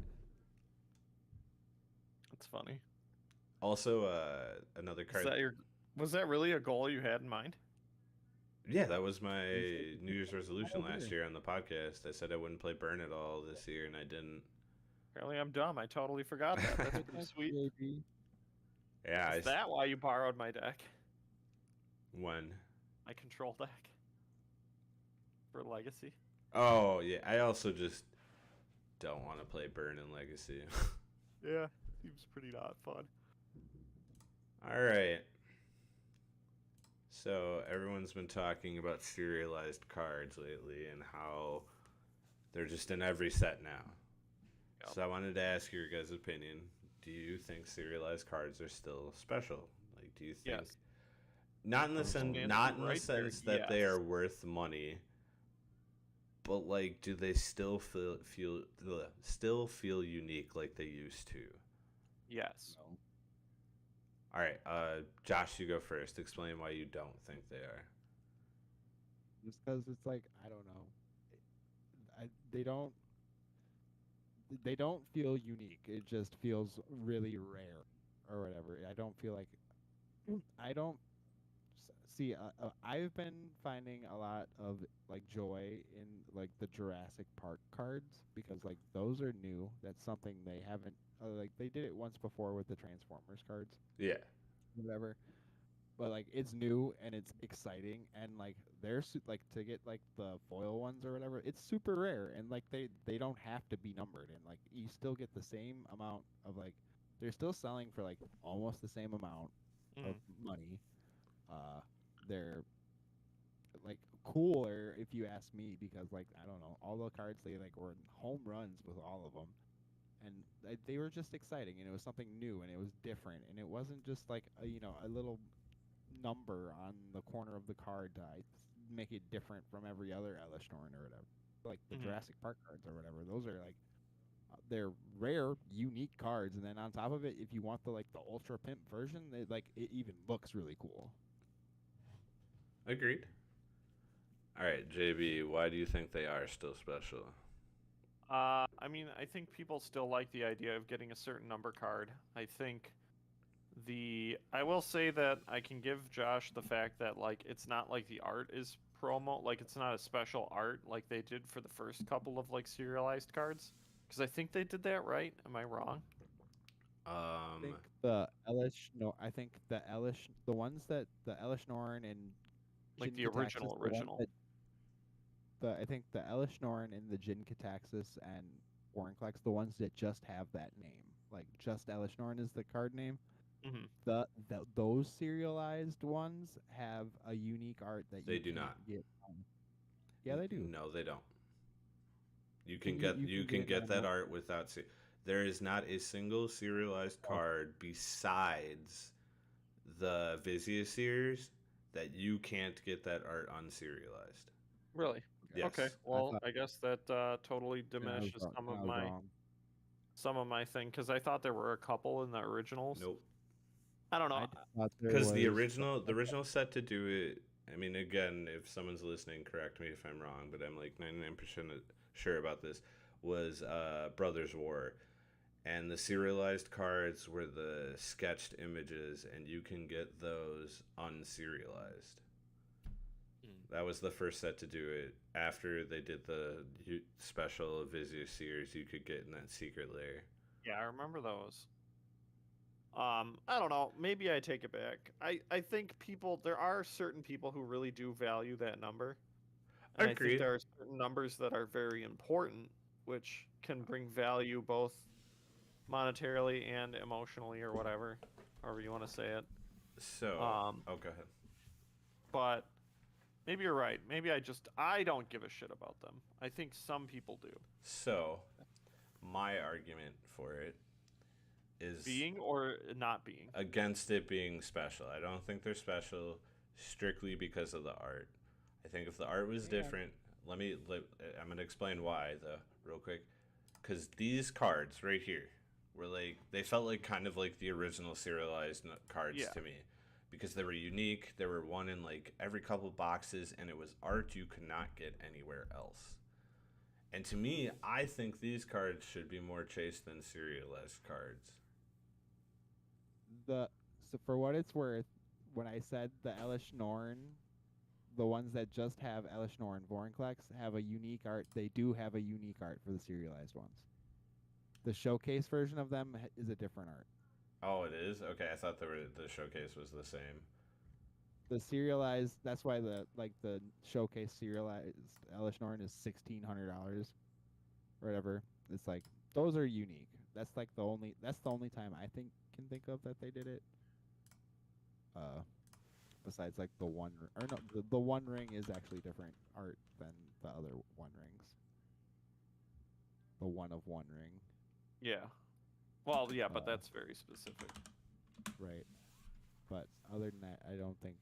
That's funny. Also, another Is card. that was that really a goal you had in mind? Yeah, that was my New Year's resolution Oh, last really? year on the podcast. I said I wouldn't play burn at all this year, and I didn't. Apparently, I'm dumb. I totally forgot that. That's pretty sweet. JP. Yeah, Is that why you borrowed my deck? when. My control deck for Legacy. Oh yeah, I also just don't want to play burn in Legacy. Yeah, seems pretty not fun. All right. So everyone's been talking about serialized cards lately and how they're just in every set now. Yep. So I wanted to ask your guys' opinion. Do you think serialized cards are still special? Like, do you think Yes. not in the Right there, sense that they yes. are worth money, but like, do they still still feel unique like they used to? Yes. No. All right, Josh, you go first. Explain why you don't think they are. Just because it's like I don't know, they don't feel unique. It just feels really rare or whatever. I don't feel like I don't see. I've been finding a lot of like joy in like the Jurassic Park cards because like those are new. That's something they haven't like they did it once before with the Transformers cards, Yeah. whatever. But like it's new and it's exciting and like they're like to get like the foil ones or whatever. It's super rare and like they don't have to be numbered and like you still get the same amount of like they're still selling for like almost the same amount of money. Uh, they're like cooler if you ask me because like I don't know all the cards they like were home runs with all of them and they were just exciting and it was something new and it was different and it wasn't just like a little number on the corner of the card to make it different from every other Elishnorn or whatever. Like the Mhm. Jurassic Park cards or whatever. Those are like they're rare, unique cards, and then on top of it, if you want the like the ultra pimp version, it even looks really cool. Agreed. All right, JB, why do you think they are still special? I mean, I think people still like the idea of getting a certain number card. I think I will say that I can give Josh the fact that like it's not like the art is promo, like it's not a special art like they did for the first couple of like serialized cards. Because I think they did that right. Am I wrong? I think the Elish no, I think the Elish the ones that the Elishnorn and Like the Jin-Gitaxias, original the ones original. that I think the Elishnorn and the Jin-Gitaxias and Vorinclex, the ones that just have that name, like just Elishnorn is the card name. Hmm. Those serialized ones have a unique art that They you do can't not. get. Yeah, they do. No, they don't. You Can can you- get you you can can get it get that on- art without there is not a single serialized Oh. card besides the Vizioseers that you can't get that art unserialized. Really? Yes. Okay. Well, thought- I guess that totally then I was diminishes wrong- some then of I was my wrong. thing because I thought there were a couple in the originals. Nope. I don't know. I thought there Because the was- original set to do it. I mean, again, if someone's listening, correct me if I'm wrong, but I'm like 99% sure about this. Was Brothers War, and the serialized cards were the sketched images, and you can get those unserialized. That was the first set to do it. After they did the special Vizioseers, you could get in that secret lair. Yeah, I remember those. I don't know. Maybe I take it back. I think there are certain people who really do value that number. And I Agreed. think there are certain numbers that are very important, which can bring value both monetarily and emotionally or whatever, however you want to say it. So, go ahead. But maybe you're right. Maybe I don't give a shit about them. I think some people do. So, my argument for it is Being or not being. against it being special. I don't think they're special strictly because of the art. I think if the art was different, I'm going to explain why though, real quick. Because these cards right here were like, they felt like kind of like the original serialized cards Yeah. to me. because they were unique. There were one in like every couple boxes, and it was art you could not get anywhere else. And to me, I think these cards should be more chased than serialized cards. So for what it's worth, when I said the Elish Norn, the ones that just have Elish Norn Vorinclex have a unique art. They do have a unique art for the serialized ones. The showcase version of them is a different art. Oh, it is? Okay, I thought the showcase was the same. The serialized, that's why the showcase serialized Elish Norn is $1,600 or whatever. It's like those are unique. That's like the only time I can think of that they did it. Besides like the one or no, the One Ring is actually different art than the other One Rings. The One of One Ring. Yeah. Well, yeah, but Uh, that's very specific. Right. But other than that, I don't think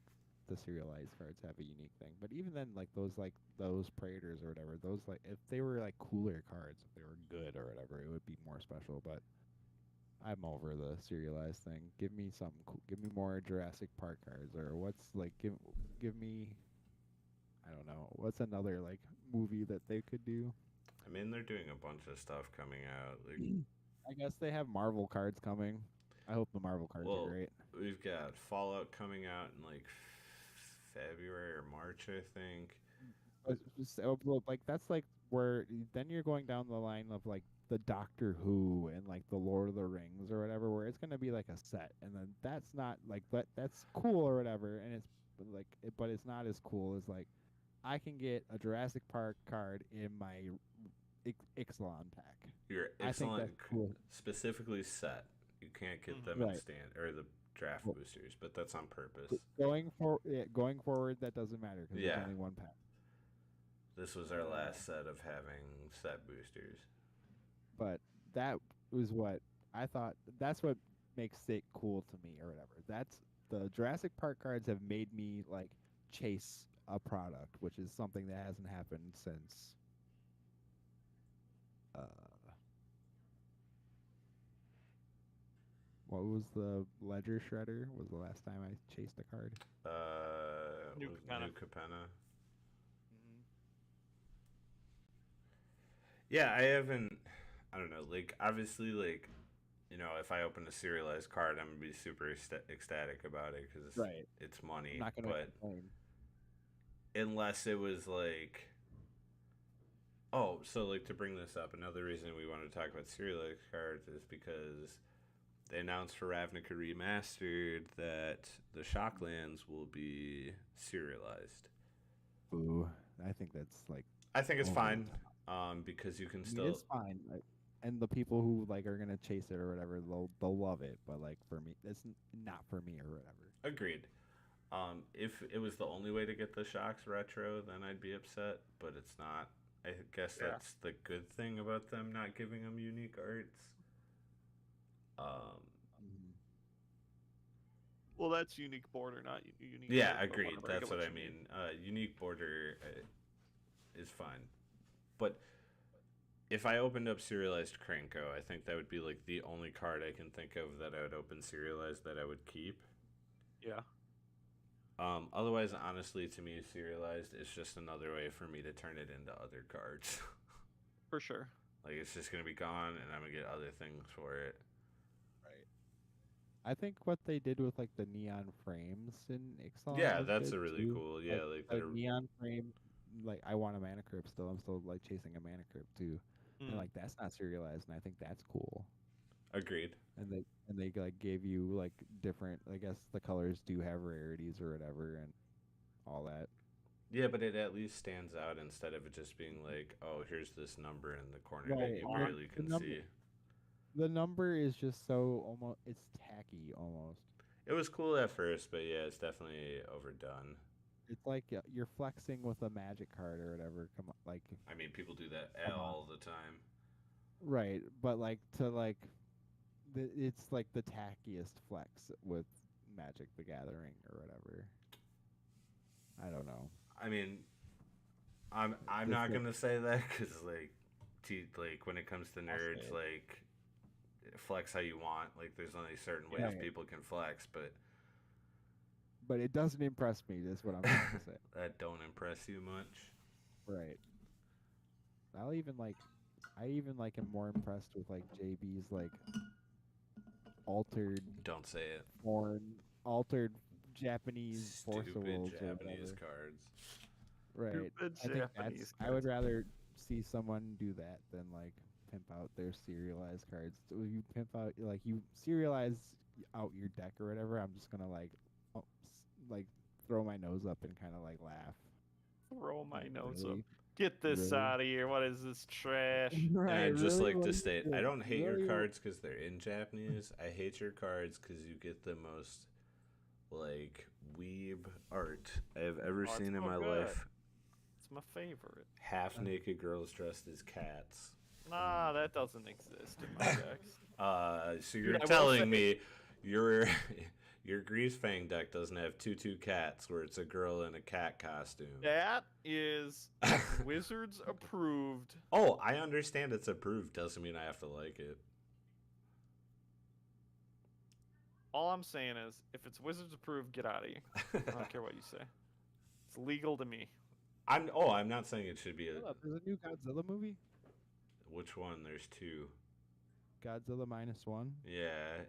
the serialized cards have a unique thing. But even then, like those Praetors or whatever, those like if they were like cooler cards, if they were good or whatever, it would be more special. But I'm over the serialized thing. Give me something cool. Give me more Jurassic Park cards or what's like give me I don't know. What's another like movie that they could do? I mean, they're doing a bunch of stuff coming out. Like, I guess they have Marvel cards coming. I hope the Marvel cards well, are great. we've got Fallout coming out in like February or March, I think. Well, like that's like where then you're going down the line of like the Doctor Who and like the Lord of the Rings or whatever, where it's gonna be like a set, and then that's not like that's cool or whatever, and it's but it's not as cool as like I can get a Jurassic Park card in my Ixalan pack. You're I think excellent, that's cool. specifically set. You can't get them in Right. stand or the draft Well, boosters, but that's on purpose. Going forward, that doesn't matter because Yeah. there's only one pack. This was our last set of having set boosters. But that was what I thought. That's what makes it cool to me, or whatever. That's the Jurassic Park cards have made me like chase a product, which is something that hasn't happened since. Uh, what was the Ledger Shredder? Was the last time I chased a card? New Was Capenna. New Capenna. Yeah, I haven't. I don't know. Like, obviously, like, you know, if I open a serialized card, I'm gonna be super ecstatic about it because Right. it's money. Not gonna But complain. unless it was like, oh, so like to bring this up, another reason we want to talk about serialized cards is because they announced for Ravnica Remastered that the Shocklands will be serialized. Boo. I think that's like. I think it's over the fine, top. because you can I mean, still. it's fine. Like, and the people who like are gonna chase it or whatever, they'll love it. But like for me, it's not for me or whatever. Agreed. If it was the only way to get the Shocks retro, then I'd be upset, but it's not. I guess Yeah. that's the good thing about them not giving them unique arts. Um, Well, that's unique border, not unique. yeah, art, but agreed. whatever, I That's get what I you mean. Unique border is fine, but if I opened up serialized Kranko, I think that would be like the only card I can think of that I would open serialized that I would keep. Yeah. Otherwise, honestly, to me, serialized is just another way for me to turn it into other cards. For sure. Like, it's just gonna be gone, and I'm gonna get other things for it. Right. I think what they did with like the neon frames in Ixalan. Yeah, was that's good, a really too. cool. Yeah, like the they're neon frame. Like I want a mana crypt still. I'm still like chasing a mana crypt too. And Mm. like that's not serialized, and I think that's cool. agreed. And they like gave you like different. I guess the colors do have rarities or whatever, and all that. Yeah, but it at least stands out instead of it just being like, oh, here's this number in the corner that Right, you the- barely the can number- see. The number is just so almost. It's tacky almost. It was cool at first, but yeah, it's definitely overdone. It's like you're flexing with a magic card or whatever. Come on, like I mean, people do that Come on. all the time. right, but like to like, it's like the tackiest flex with Magic the Gathering or whatever. I don't know. I mean, I'm It's not like- gonna say that because like when it comes to I'll nerds, say it. like flex how you want. Like there's only certain ways Right. people can flex, but but it doesn't impress me. That's what I'm trying to say. That don't impress you much. Right. I even like am more impressed with like JB's like altered Don't say it. altered Japanese Force Stupid Worlds or Japanese whatever. cards. Right. Stupid I think Japanese I would cards. rather see someone do that than like pimp out their serialized cards. So if you pimp out like you serialize out your deck or whatever, I'm just gonna like like throw my nose up and kind of like laugh. Throw my Like, nose up. really? Get this Really? out of here. What is this trash? And I'd just really? like to What state, is I it? don't hate your Really? cards because they're in Japanese. I hate your cards because you get the most, like, weeb art I have ever Oh, it's seen in so my good. life. It's my favorite. Half naked girls dressed as cats. Nah, that doesn't exist in my decks. So you're I will telling say- me your your Greasefang deck doesn't have two cats where it's a girl in a cat costume. That is Wizards approved. Oh, I understand it's approved. Doesn't mean I have to like it. All I'm saying is, if it's Wizards approved, get out of here. I don't care what you say. It's legal to me. I'm not saying it should be a. Hold up, there's a new Godzilla movie. Which one? There's two. Godzilla -1. Yeah,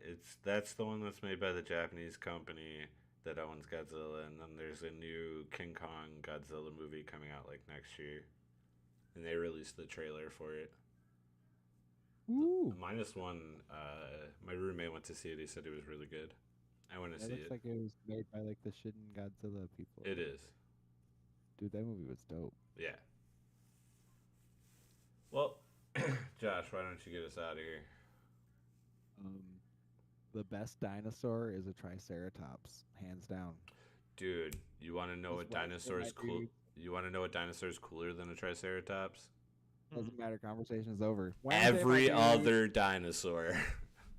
that's the one that's made by the Japanese company that owns Godzilla, and then there's a new King Kong Godzilla movie coming out like next year, and they released the trailer for it. Ooh. -1. My roommate went to see it. He said it was really good. I want to That see looks it. like it was made by like the Shin Godzilla people. It is. Dude, that movie was dope. Yeah. Well, Josh, why don't you get us out of here? The best dinosaur is a Triceratops, hands down. Dude, you want to know That's what why I dinosaur is said that, cool? dude. You want to know what dinosaur is cooler than a Triceratops? Doesn't matter. Conversation is over. Wednesday, my Every dude. other dinosaur.